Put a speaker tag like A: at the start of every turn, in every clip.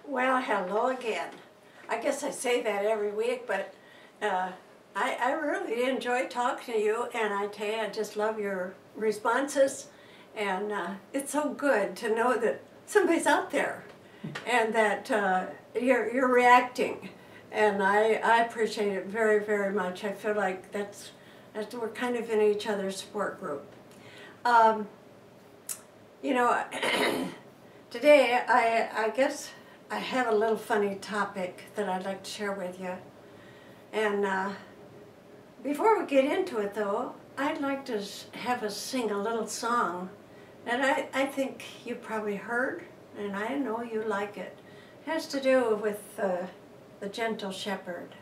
A: Well, hello again. I guess I say that every week, but I really enjoy talking to you, and I tell you, I just love your responses, and it's so good to know that somebody's out there, and that you're reacting, and I appreciate it very, very much. I feel like that's we're kind of in each other's support group. You know, today I guess I have a little funny topic that I'd like to share with you. And before we get into it though, I'd like to have us sing a little song that I think you probably heard, and I know you like it. It has to do with the gentle shepherd.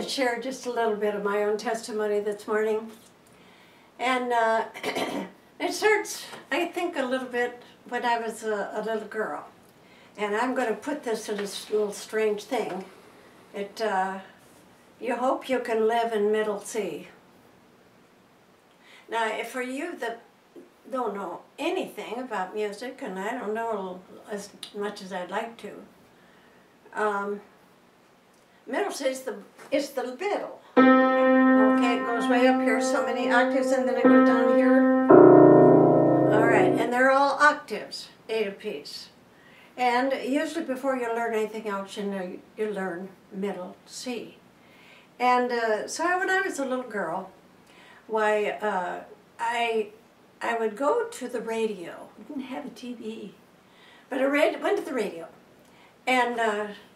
A: Share just a little bit of my own testimony this morning, and it starts, I think, a little bit when I was a little girl, and I'm going to put this in this little strange thing. You hope you can live in Middle C. Now, if for you that don't know anything about music, and I don't know as much as I'd like to, middle C is the middle. Okay, it goes way up here, so many octaves, and then it goes down here. All right, and they're all octaves, 8 apiece. And usually before you learn anything else, you learn middle C. And so when I was a little girl, why I would go to the radio. We didn't have a TV, but I went to the radio, and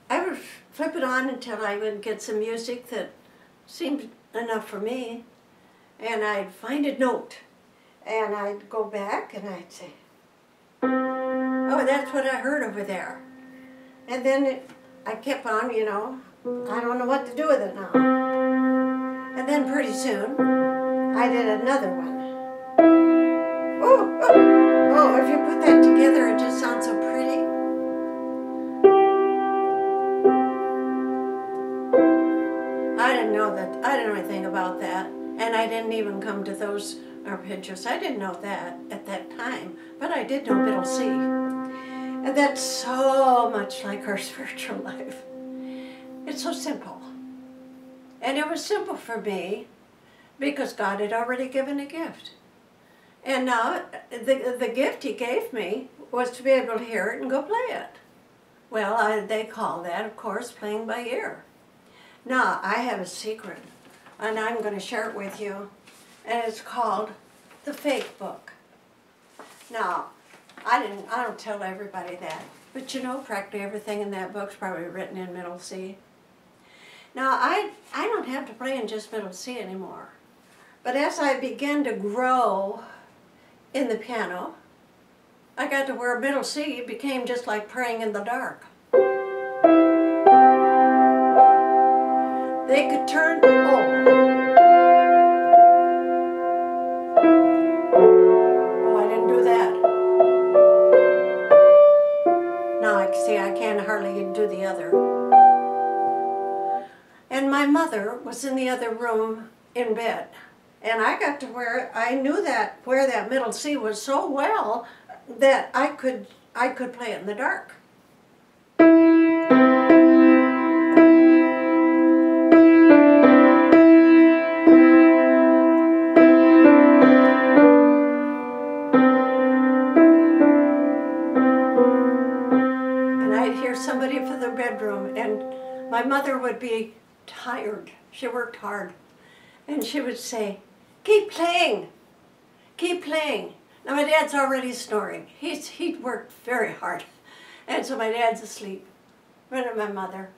A: I would flip it on until I would get some music that seemed enough for me, and I'd find a note, and I'd go back and I'd say, oh, that's what I heard over there. And then I kept on, you know, I don't know what to do with it now. And then pretty soon, I did another one. Oh, if you put that together, it just sounds so pretty. I didn't know anything about that, and I didn't even come to those arpeggios. I didn't know that at that time, but I did know middle C. And that's so much like our spiritual life. It's so simple. And it was simple for me because God had already given a gift. And now the gift He gave me was to be able to hear it and go play it. Well, they call that, of course, playing by ear. Now, I have a secret, and I'm going to share it with you, and it's called The Fake Book. Now, I don't tell everybody that, but you know, practically everything in that book's probably written in middle C. Now, I don't have to play in just middle C anymore, but as I began to grow in the piano, I got to where middle C became just like praying in the dark. They could turn, oh, I didn't do that. see, I can't hardly do the other. And my mother was in the other room in bed. And I got to where I knew that where that middle C was so well that I could play it in the dark. And I'd hear somebody from the bedroom, and my mother would be tired. She worked hard. And she would say, "Keep playing, keep playing." Now my dad's already snoring. He'd worked very hard. And so my dad's asleep, right at my mother.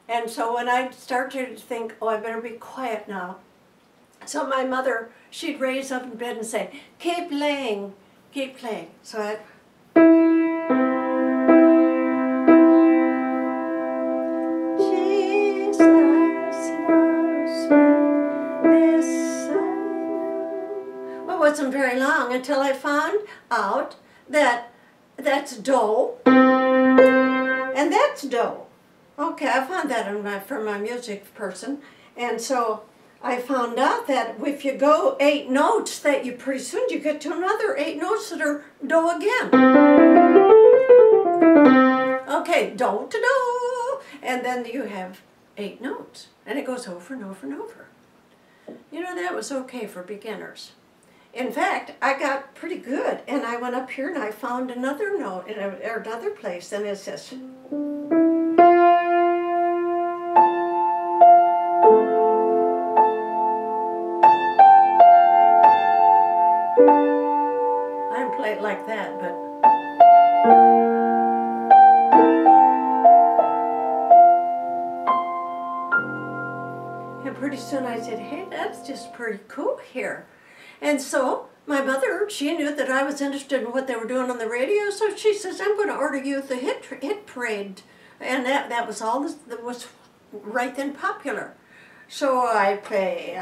A: And so when I started to think, oh, I better be quiet now. So my mother, she'd raise up in bed and say, "Keep playing, keep playing." So I, Jesus loves me, this I know. Well, it wasn't very long until I found out that that's do and that's do. Okay, I found that from my music person, and so I found out that if you go 8 notes, that you pretty soon you get to another 8 notes that are do again. Okay, do to do, and then you have 8 notes, and it goes over and over and over. You know, that was okay for beginners. In fact, I got pretty good, and I went up here and I found another note in another place, and it says, I didn't play it like that, but and pretty soon I said, hey, that's just pretty cool here. And so my mother, she knew that I was interested in what they were doing on the radio, so she says, I'm going to order you the hit parade. And that was all that was right then popular. So I play,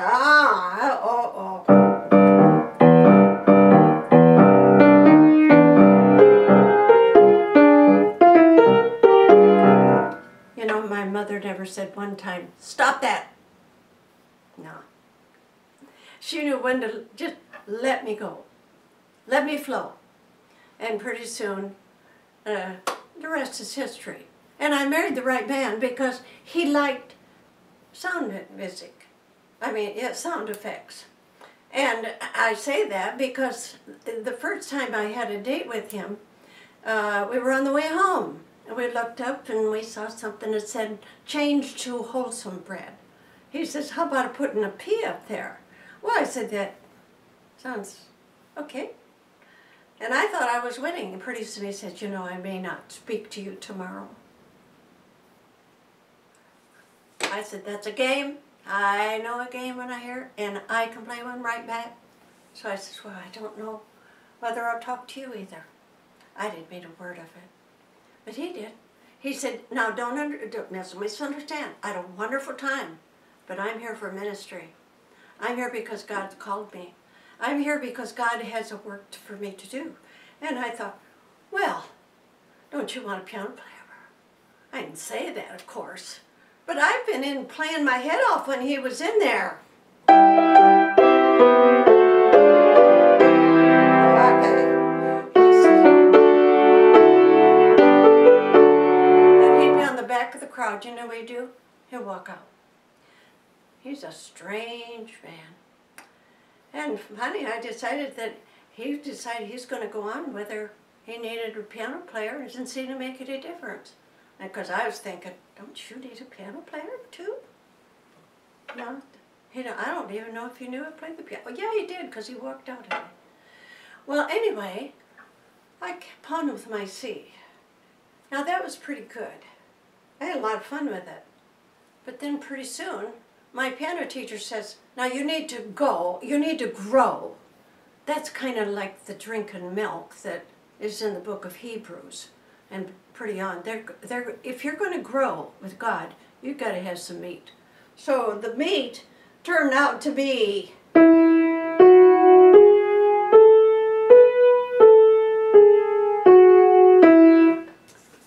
A: You know, my mother never said one time, stop that. No. She knew when to just let me go. Let me flow. And pretty soon, the rest is history. And I married the right man because he liked sound music. I mean, yeah, sound effects. And I say that because the first time I had a date with him, we were on the way home. And we looked up and we saw something that said, change to wholesome bread. He says, how about putting a P up there? Well, I said, that sounds okay. And I thought I was winning. And pretty soon he said, you know, I may not speak to you tomorrow. I said, that's a game. I know a game when I hear it, and I can play one right back. So I said, well, I don't know whether I'll talk to you either. I didn't mean a word of it. But he did. He said, now don't misunderstand. I had a wonderful time, but I'm here for ministry. I'm here because God's called me. I'm here because God has a work for me to do. And I thought, well, don't you want a piano player? I didn't say that, of course. But I've been in playing my head off when he was in there. Okay. And he'd be on the back of the crowd. You know what he'd do? He'll walk out. He's a strange man. And honey, I decided that he decided he's going to go on whether he needed a piano player. It didn't seem to make any difference. Because I was thinking, don't you need a piano player too? No, I don't even know if he knew I played the piano. Well, yeah, he did because he walked out at me. Well, anyway, I kept on with my C. Now that was pretty good. I had a lot of fun with it. But then pretty soon, my piano teacher says, now you need to grow. That's kind of like the drinking milk that is in the book of Hebrews. And pretty on, if you're going to grow with God, you've got to have some meat. So the meat turned out to be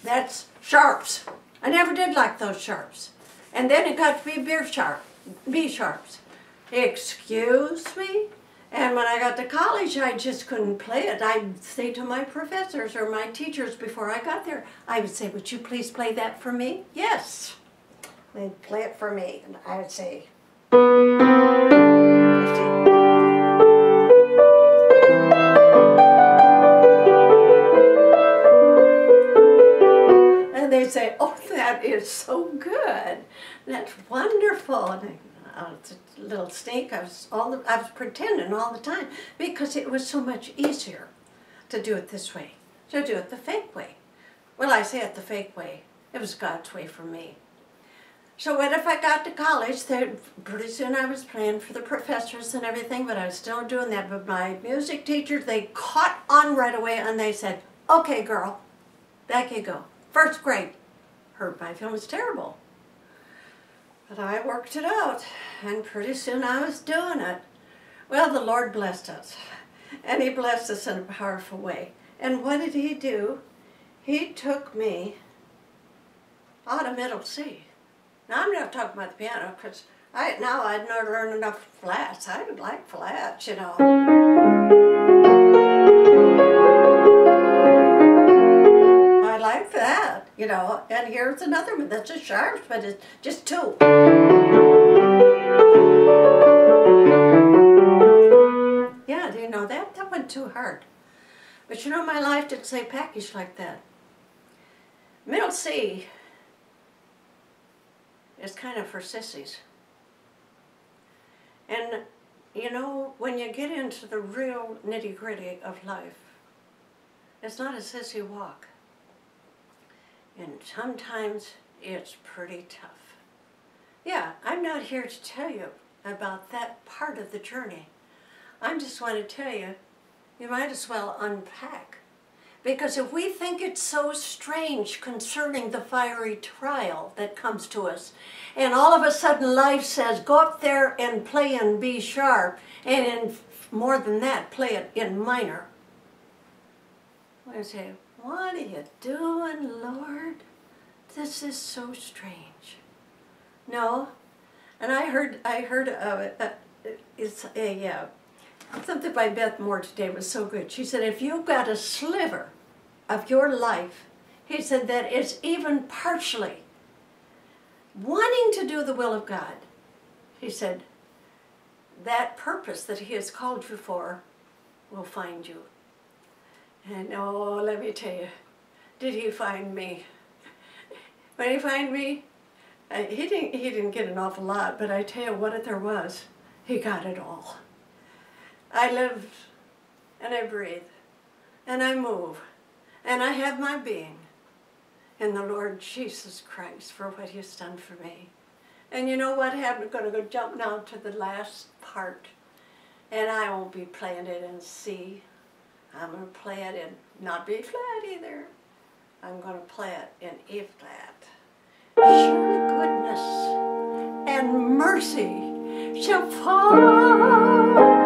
A: that's sharps. I never did like those sharps. And then it got to be B sharps. Excuse me? And when I got to college, I just couldn't play it. I'd say to my professors or my teachers before I got there, I would say, would you please play that for me? Yes. They'd play it for me, and I would say, and they'd say, oh, that is so good. That's wonderful. And it's a little sneak. I was pretending all the time because it was so much easier to do it this way, to do it the fake way. Well, I say it the fake way. It was God's way for me. So what if I got to college? Pretty soon I was playing for the professors and everything, but I was still doing that. But my music teachers, they caught on right away and they said, okay, girl, back you go. First grade. Heard my film was terrible. But I worked it out, and pretty soon I was doing it. Well, the Lord blessed us, and He blessed us in a powerful way. And what did He do? He took me out of middle C. Now, I'm not talking about the piano, because I'd not learned enough flats. I would like flats, you know. I like that, you know. And here's another one that's a sharp, but it's just two. Yeah, do you know that? That went too hard. But you know, my life didn't say packaged like that. Middle C is kind of for sissies. And you know, when you get into the real nitty-gritty of life, it's not a sissy walk. And sometimes it's pretty tough. Yeah, I'm not here to tell you about that part of the journey. I just want to tell you, you might as well unpack. Because if we think it's so strange concerning the fiery trial that comes to us, and all of a sudden life says, go up there and play in B sharp, and in more than that, play it in minor. I say, what are you doing, Lord? This is so strange. No, and I heard it's something by Beth Moore today was so good. She said, if you've got a sliver of your life, he said, that is even partially wanting to do the will of God, he said, that purpose that He has called you for will find you. And oh, let me tell you, did He find me? When He found me, he didn't get an awful lot, but I tell you what there was, He got it all. I live, and I breathe, and I move, and I have my being in the Lord Jesus Christ for what He's done for me. And you know what happened? I'm going to go jump now to the last part, and I won't be playing it in C. I'm going to play it in not B flat either. I'm going to play it in E flat. Surely goodness and mercy shall follow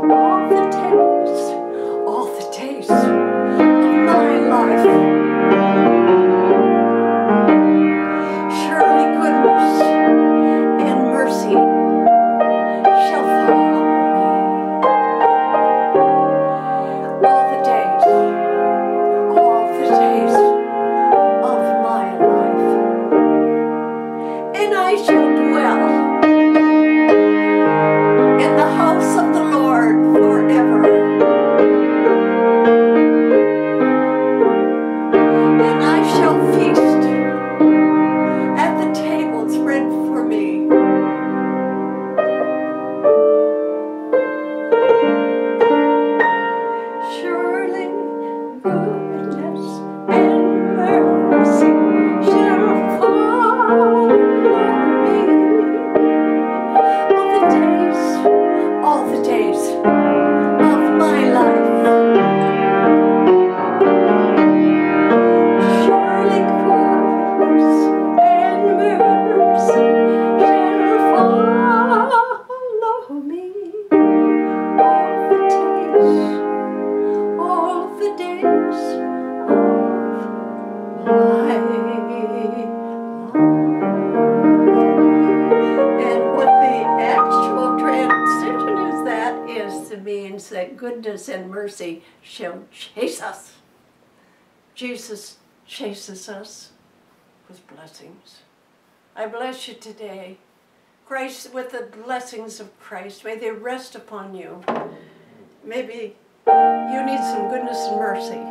A: all the days of my life. Surely goodness and mercy shall follow me all the days of my life, and I shall dwell goodness and mercy shall chase us. Jesus chases us with blessings. I bless you today. Christ, with the blessings of Christ, may they rest upon you. Maybe you need some goodness and mercy.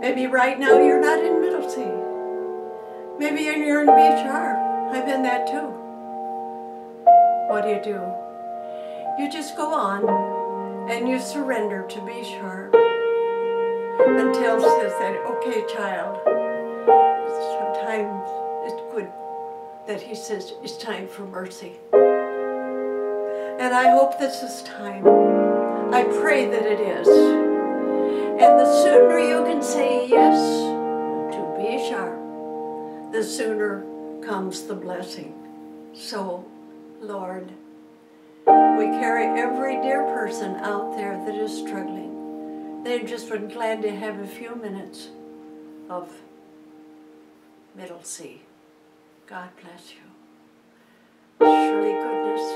A: Maybe right now you're not in Middlesea. Maybe you're in Beach Harbor. I've been that too. What do? You just go on and you surrender to Beach Harbor until it says that, okay, child, sometimes it's good that he says it's time for mercy. And I hope this is time. I pray that it is. And the sooner you can say yes to be sharp, the sooner comes the blessing. So, Lord, we carry every dear person out there that is struggling. They've just been glad to have a few minutes of Middlesea. God bless you. Surely goodness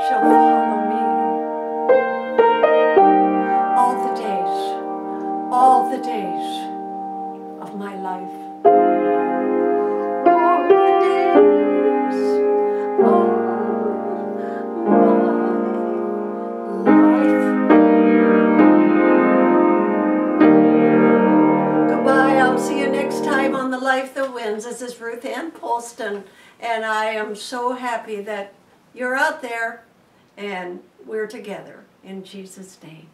A: shall follow me all the days of my life. All the days of my life. Goodbye, I'll see you next time on The Life That Wins. This is Ruth and Polston, and I am so happy that you're out there and we're together in Jesus' name.